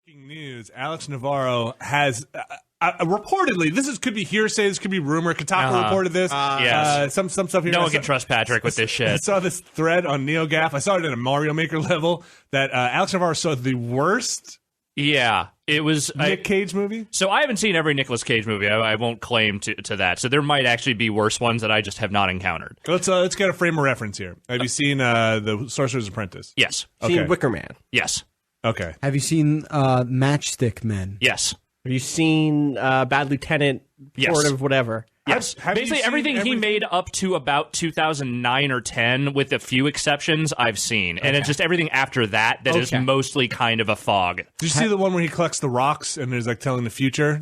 News: Alex Navarro has reportedly. Could be hearsay. This could be rumor. Kotaku reported this. Yes. Some stuff here. No one can trust Patrick with this shit. I saw this thread on NeoGAF. I saw it at a Mario Maker level that Alex Navarro saw the worst. Yeah, it was Nick Cage movie. So I haven't seen every Nicolas Cage movie. I won't claim to that. So there might actually be worse ones that I just have not encountered. Let's get a frame of reference here. Have you seen the Sorcerer's Apprentice? Yes. Okay. Seen Wicker Man? Yes. Okay. Have you seen Matchstick Men? Yes. Have you seen Bad Lieutenant? Yes. Sort of whatever. Yes. Basically everything he made up to about 2009 or 10, with a few exceptions, I've seen. And it's just everything after that is mostly kind of a fog. Did you see the one where he collects the rocks and there's like telling the future?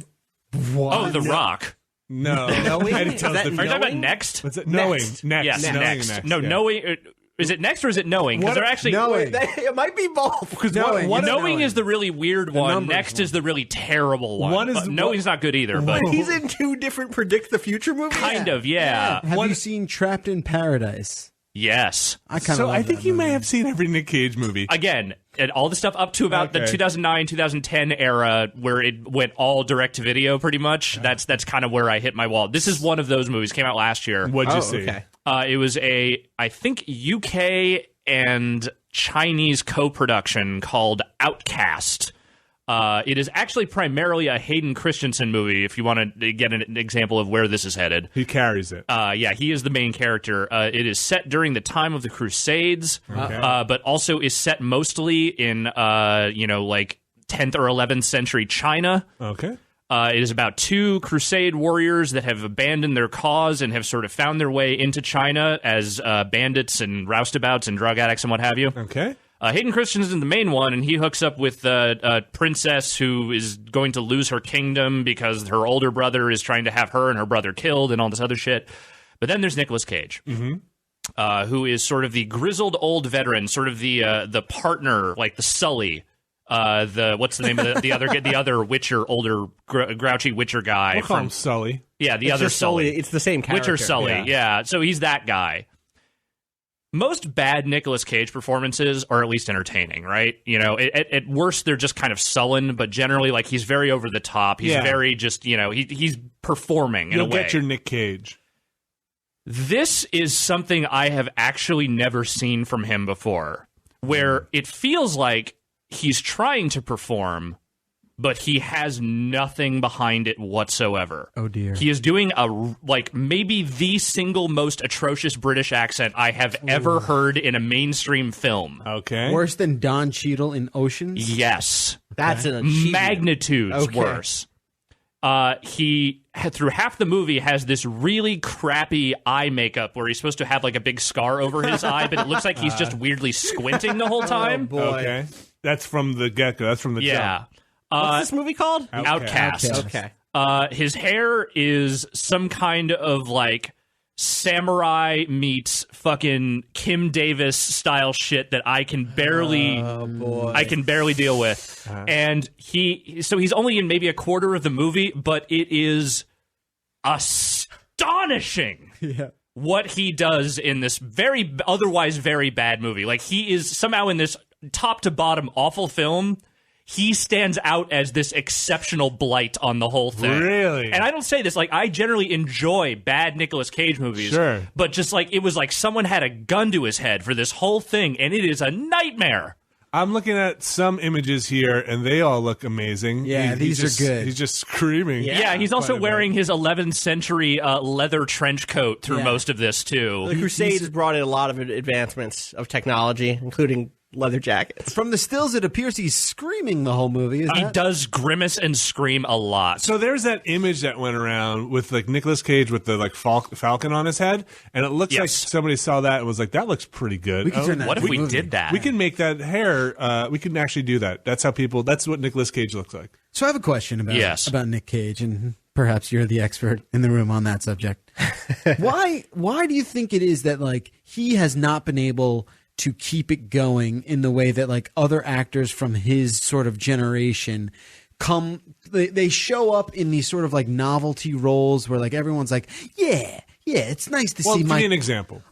What? Oh, The Rock. No. Knowing? And it tells Is that the Are you talking about Knowing? Next? What's it? Knowing. Next. Yes, Knowing Next. No, yeah. Knowing. Is it Next or is it Knowing? Because they're actually Knowing. It might be both. Because Knowing. Knowing is the really weird one. numbers Next one. is the really terrible one. One is But the- Knowing's not good either. But He's in two different predict the future movies. kind of, yeah. Have you seen Trapped in Paradise? Yes. I kind of. So I think you may have seen every Nick Cage movie. Again, and all the stuff up to about the Okay. 2009, 2010 era, where it went all direct to video, pretty much. That's kind of where I hit my wall. This is one of those movies. Came out last year. What'd you see? Okay. It was I think UK and Chinese co-production called Outcast. It is actually primarily a Hayden Christensen movie, if you want to get an example of where this is headed. He carries it. Yeah, he is the main character. It is set during the time of the Crusades, but also is set mostly in, like 10th or 11th century China. Okay. It is about two crusade warriors that have abandoned their cause and have sort of found their way into China as bandits and roustabouts and drug addicts and what have you. Okay. Hayden Christensen is the main one, and he hooks up with a princess who is going to lose her kingdom because her older brother is trying to have her and her brother killed and all this other shit. But then there's Nicolas Cage, who is sort of the grizzled old veteran, sort of the partner, like the Sully. What's the name of the other Witcher, older grouchy Witcher guy? We'll call him Sully. Yeah, the It's other just Sully. It's the same character. Witcher Sully, yeah. So he's that guy. Most bad Nicolas Cage performances are at least entertaining, right? You know, at worst they're just kind of sullen, but generally, like, he's very over the top. He's very just, he's performing in a way. You'll get your Nick Cage. This is something I have actually never seen from him before, where it feels like he's trying to perform, but he has nothing behind it whatsoever. Oh, dear. He is doing maybe the single most atrocious British accent I have ever heard in a mainstream film. Okay. Worse than Don Cheadle in Oceans? Yes. That's an achievement. Magnitudes Okay. worse. He, through half the movie, has this really crappy eye makeup where he's supposed to have like a big scar over his eye, but it looks like he's just weirdly squinting the whole time. Boy. Okay. That's from the get-go. That's from the Yeah. jump. What's this movie called? Outcast. Outcast. Okay. His hair is some kind of like samurai meets fucking Kim Davis style shit that I can barely deal with. And he's only in maybe a quarter of the movie, but it is astonishing. Yeah. What he does in this otherwise very bad movie. Like, he is somehow in this top to bottom awful film, he stands out as this exceptional blight on the whole thing. Really? And I don't say this, like, I generally enjoy bad Nicolas Cage movies. Sure. But just like, it was like someone had a gun to his head for this whole thing, and it is a nightmare. I'm looking at some images here, and they all look amazing. Yeah, these are good. He's just screaming. Yeah, he's also quite a wearing his 11th century leather trench coat through most of this, too. The Crusades brought in a lot of advancements of technology, including leather jackets. From the stills, it appears he's screaming the whole movie. He does grimace and scream a lot. So there's that image that went around with like Nicolas Cage with the like falcon on his head, and it looks like somebody saw that and was like, "That looks pretty good." We can turn that What if into a we movie. did that? We can make that hair. We can actually do that. That's how people. That's what Nicolas Cage looks like. So I have a question about Nick Cage, and perhaps you're the expert in the room on that subject. Why do you think it is that like he has not been able to keep it going in the way that like other actors from his sort of generation they show up in these sort of like novelty roles where like everyone's like, yeah, it's nice to see Give my me an example.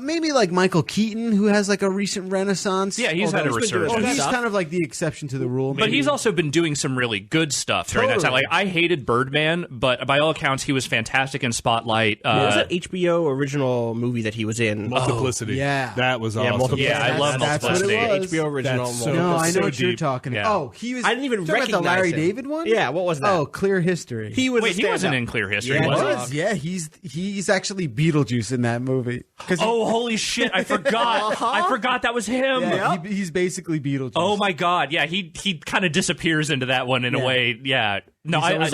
Maybe like Michael Keaton, who has like a recent renaissance. Yeah, he's had a resurgence. He's kind of like the exception to the rule. But he's also been doing some really good stuff during that time. Like, I hated Birdman, but by all accounts, he was fantastic in Spotlight. What was that HBO original movie that he was in? Multiplicity. Yeah. That was awesome. Yeah, I love Multiplicity. HBO original. No, I know what you're deep. talking about. Oh, he was. I didn't even recognize the Larry him. David one. Yeah, what was that? Oh, Clear History. He was. Wait, he wasn't in Clear History, Yeah, was he? yeah, he's actually Beetlejuice in that movie. Oh, holy shit! I forgot. I forgot that was him. Yeah, he's basically Beetlejuice. Oh my god! Yeah, he kind of disappears into that one in a way. Yeah. No, is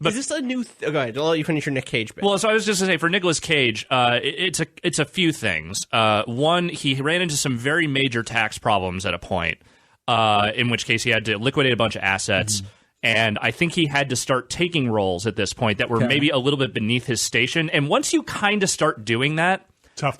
this a new? Go ahead. I'll let you finish your Nick Cage bit. Well, so I was just going to say for Nicolas Cage, it's a few things. One, he ran into some very major tax problems at a point, in which case he had to liquidate a bunch of assets. And I think he had to start taking roles at this point that were maybe a little bit beneath his station. And once you kind of start doing that,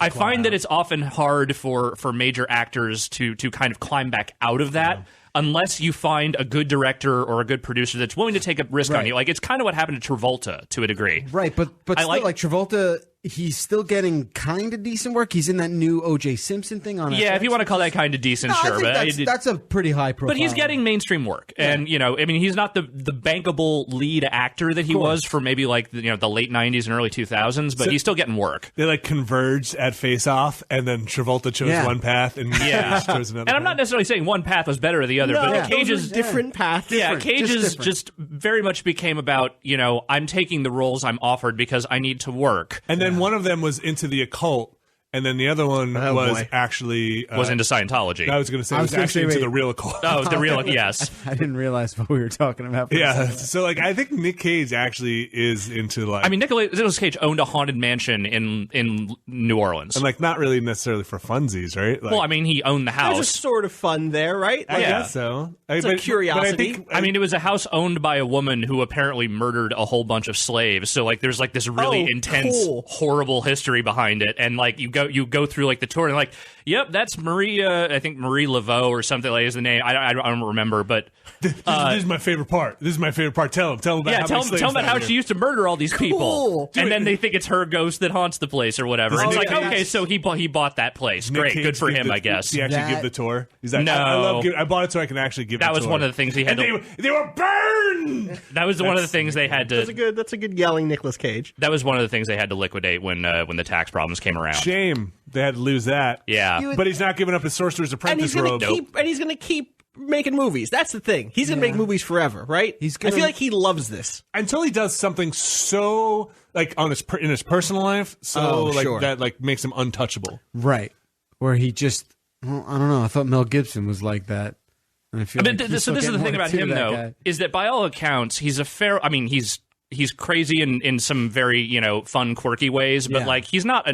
I find that it's often hard for major actors to kind of climb back out of that. Unless you find a good director or a good producer that's willing to take a risk on you. Like, it's kind of what happened to Travolta to a degree. Right, but still, like Travolta, he's still getting kind of decent work. He's in that new O.J. Simpson thing on Yeah, FX. if you want to call that kind of decent, sure. I think that's a pretty high profile. But he's getting mainstream work. And, you know, I mean, he's not the bankable lead actor that he was for maybe like, the late 90s and early 2000s, but he's still getting work. They like converged at Face Off, and then Travolta chose one path, and Cage chose another. And I'm not necessarily saying one path was better than the other, but Cage's different path. Yeah, Cage's just very much became about, I'm taking the roles I'm offered because I need to work. And then one of them was into the occult, and then the other one actually was into Scientology. I was going to say was actually into the real occult. Oh, the real, yes. I didn't realize what we were talking about. Yeah, so like I think Nick Cage actually is into like. I mean, Nicolas Cage owned a haunted mansion in New Orleans, and like not really necessarily for funsies, right? Like, well, I mean, he owned the house. There's a sort of fun there, right? I guess so. It's a curiosity. I mean, it was a house owned by a woman who apparently murdered a whole bunch of slaves. So like, there's like this really intense, horrible history behind it, and like you go through like the tour and like, yep, that's Maria. I think Marie Laveau or something like is the name. I don't remember, but this is my favorite part. This is my favorite part. Tell him about tell him about how she used to murder all these people, and then they think it's her ghost that haunts the place or whatever. And it's like, okay, so he bought that place. Great, good for him, I guess. He actually give the tour. He's like, no, I bought it so I can actually give. That was one of the things he had. They were burned. That was one of the things they had to. That's a good yelling Nicolas Cage. That was one of the things they had to liquidate when the tax problems came around. Shame they had to lose that. Yeah, but he's not giving up his Sorcerer's Apprentice robe. And he's going to keep making movies. That's the thing. He's going to make movies forever, right? I feel like he loves this until he does something so like in his personal life, that like makes him untouchable. Right, where he just I don't know. I thought Mel Gibson was like that. And I feel so this is the thing about him though, is that by all accounts he's he's crazy in some very fun, quirky ways, but like he's not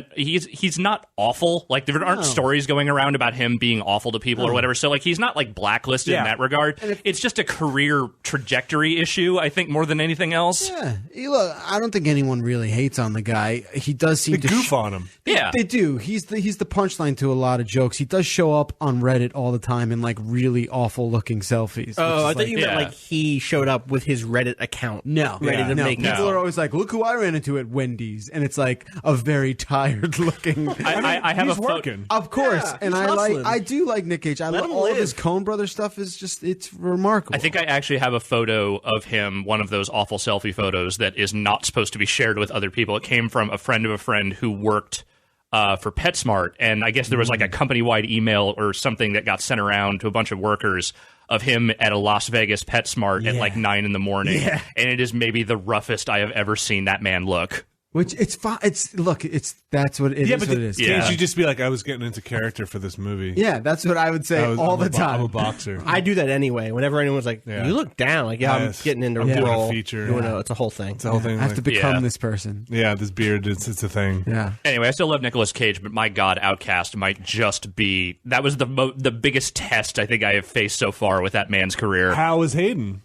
awful. Like there aren't stories going around about him being awful to people or whatever. So like he's not like blacklisted in that regard. It's just a career trajectory issue, I think, more than anything else. Yeah, look, I don't think anyone really hates on the guy. He does seem to goof on him. Yeah, they do. He's the punchline to a lot of jokes. He does show up on Reddit all the time in like really awful looking selfies. Oh, I thought you meant like he showed up with his Reddit account. Ready to make. People are always like, "Look who I ran into at Wendy's," and it's like a very tired looking. I have he's working, of course, and I do like Nick Cage. I love all of his Coen Brothers stuff. It's remarkable. I think I actually have a photo of him, one of those awful selfie photos that is not supposed to be shared with other people. It came from a friend of a friend who worked for PetSmart, and I guess there was like a company-wide email or something that got sent around to a bunch of workers of him at a Las Vegas PetSmart at like 9 a.m, and it is maybe the roughest I have ever seen that man look. Which it's fine. That's what it is. Yeah, but what it is. Can't you just be like, I was getting into character for this movie? Yeah, that's what I would say all the time. I'm a boxer. I do that anyway. Whenever anyone's like, "You look down," like, I'm getting into a role. Feature. It's a whole thing. It's a whole thing. I have to become this person. Yeah, this beard. It's a thing. Yeah. Anyway, I still love Nicolas Cage, but my God, Outcast might just be the biggest test I think I have faced so far with that man's career. How is Hayden?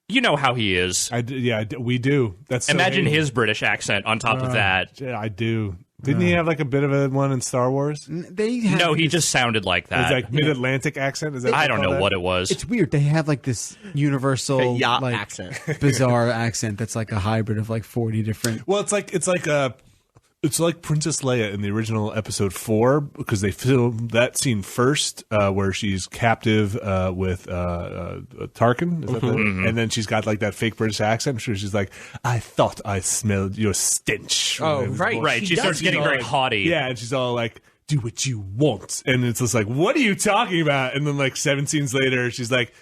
You know how he is. We do. That's imagine his British accent on top of that. Yeah, I do. Didn't he have like a bit of a one in Star Wars? No, he just sounded like that. It's like mid-Atlantic accent. Is that I don't know what it was. It's weird. They have like this universal yacht like, accent, bizarre accent that's like a hybrid of like 40 different. Well, it's like It's like Princess Leia in the original episode 4 because they filmed that scene first where she's captive with Tarkin, is that and then she's got like that fake British accent. I'm sure she's like, I thought I smelled your stench. Oh, right. Right. She starts getting very haughty. Yeah, and she's all like, do what you want. And it's just like, what are you talking about? And then like 7 scenes later, she's like,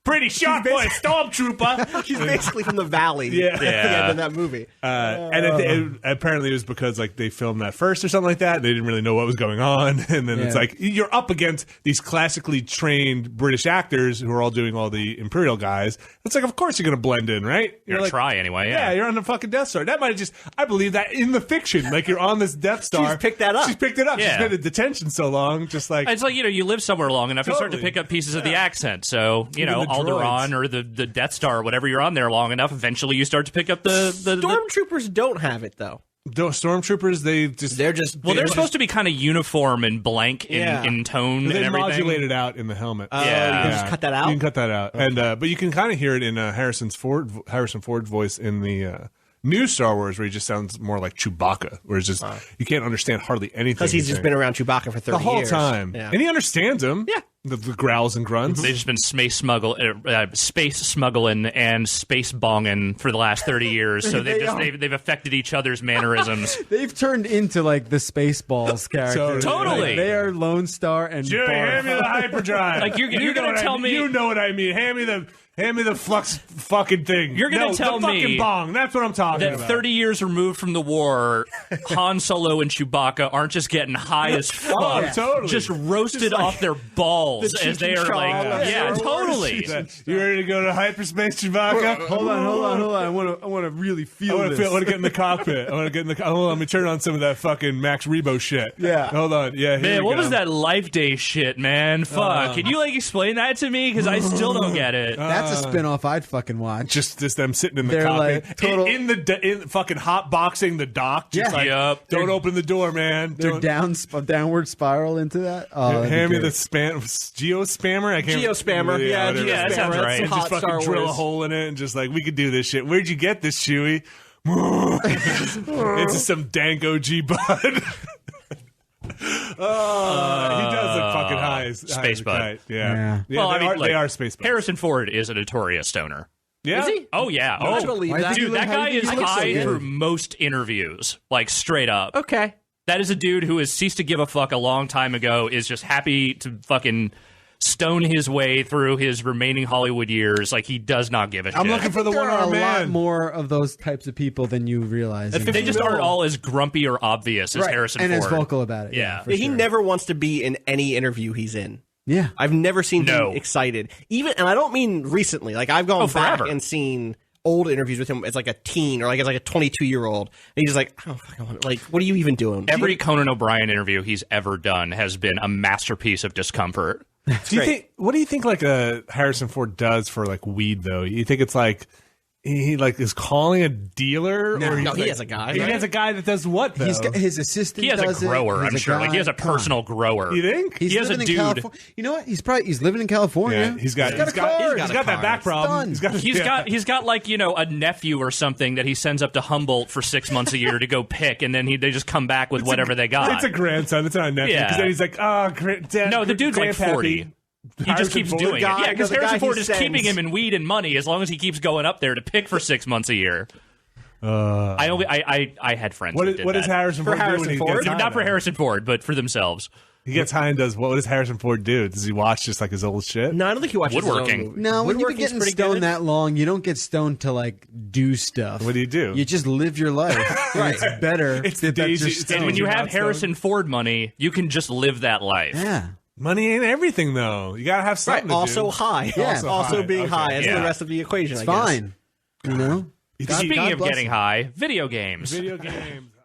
pretty sharp boy, stormtrooper. She's basically from the valley. Yeah. At the end of that movie. And apparently it was because like they filmed that first or something like that. They didn't really know what was going on. And then it's like you're up against these classically trained British actors who are all doing all the Imperial guys. It's like, of course you're going to blend in, right? You're like, try anyway. Yeah, you're on the fucking Death Star. That might have just, I believe that in the fiction. Like you're on this Death Star. She's picked that up. She's picked it up. Yeah. She's been in detention so long. Just like. It's like, you live somewhere long enough, you start to pick up pieces of the accent. So, Alderaan or the Death Star or whatever, you're on there long enough, eventually you start to pick up the Stormtroopers don't have it, though. Stormtroopers, they're supposed to be kind of uniform and blank in tone and everything. They modulate it out in the helmet. You can just cut that out? You can cut that out. Okay. And but you can kind of hear it in Harrison Ford's voice in the new Star Wars, where he just sounds more like Chewbacca, where it's just you can't understand hardly anything. Because he's just been around Chewbacca for 30 years. The whole time. Yeah. And he understands him. Yeah. The growls and grunts. They've just been space smuggling and space bonging for the last 30 years, so they've affected each other's mannerisms. They've turned into like the Spaceballs characters. Totally. Like, they are Lone Star and Jerry, hand me the hyperdrive. Like you're gonna tell me, you know what I mean. Hand me the flux fucking thing. You're gonna tell the me fucking bong. That's what I'm talking about. 30 years removed from the war, Han Solo and Chewbacca aren't just getting high as fuck, totally. just roasted off their balls as they are like, totally. You ready to go to hyperspace, Chewbacca? Hold on. I want to really feel this. I want to get in the cockpit. Hold on, let me turn on some of that fucking Max Rebo shit. Yeah. Hold on. Yeah. Man, what was that Life Day shit, man? Fuck. Can you explain that to me? Because I still don't get it. That's a spinoff I'd fucking watch. Just them sitting in the They're cockpit, like total in fucking hot boxing the dock. Just don't open the door, man. They're downward spiral into that. Hand me the Geo-spammer. I can't. Geo-spammer. Yeah, that sounds right. And just fucking drill a hole in it and just like, we could do this shit. Where'd you get this, Chewie? It's just some dank OG bud. He does look fucking high. Space bud. Yeah. Well, they are space buds. Harrison Ford is a notorious stoner. Yeah. Is he? Oh yeah. I believe that. Dude, that guy is high through most interviews, like straight up. Okay. That is a dude who has ceased to give a fuck a long time ago, is just happy to fucking stone his way through his remaining Hollywood years. Like, he does not give a shit. I'm looking for the one-armed man. There are a lot more of those types of people than you realize. They just aren't all as grumpy or obvious as Harrison Ford. And as vocal about it. Yeah. He never wants to be in any interview he's in. Yeah. I've never seen him excited. And I don't mean recently. Like, I've gone back and seen old interviews with him as like a teen or like as like a 22-year-old. And he's just like, I don't fucking want to, like, what are you even doing? Every Conan O'Brien interview he's ever done has been a masterpiece of discomfort. What do you think like Harrison Ford does for like weed though? You think it's like he like is calling a dealer, or he has a guy. He has a guy that does what though? He's got his assistant. He has a grower. I'm sure. Like, he has a personal grower. You think he has a dude? You know what? He's living in California. Yeah, he's got that back problem. He's got like, a nephew or something that he sends up to Humboldt for 6 months a year to go pick, and then they just come back with whatever they got. It's a grandson. It's not a nephew. Because then he's like, Dad. No, the dude's like 40. He just keeps doing it. Yeah, because Harrison Ford is keeping him in weed and money as long as he keeps going up there to pick for 6 months a year. I had friends that did that. What does Harrison Ford do? Not for Harrison Ford, but for themselves. He gets high and does what does Harrison Ford do? Does he watch just like his old shit? No, I don't think he watches woodworking. His own movie. No, when you've been getting stoned that long, you don't get stoned to like do stuff. What do? You just live your life. Right. It's better. And when you have Harrison Ford money, you can just live that life. Yeah. Money ain't everything, though. You gotta have something. Right. Also high. Yeah. Also being high is the rest of the equation. It's I guess. fine. You know. Speaking of getting high, video games. Video games.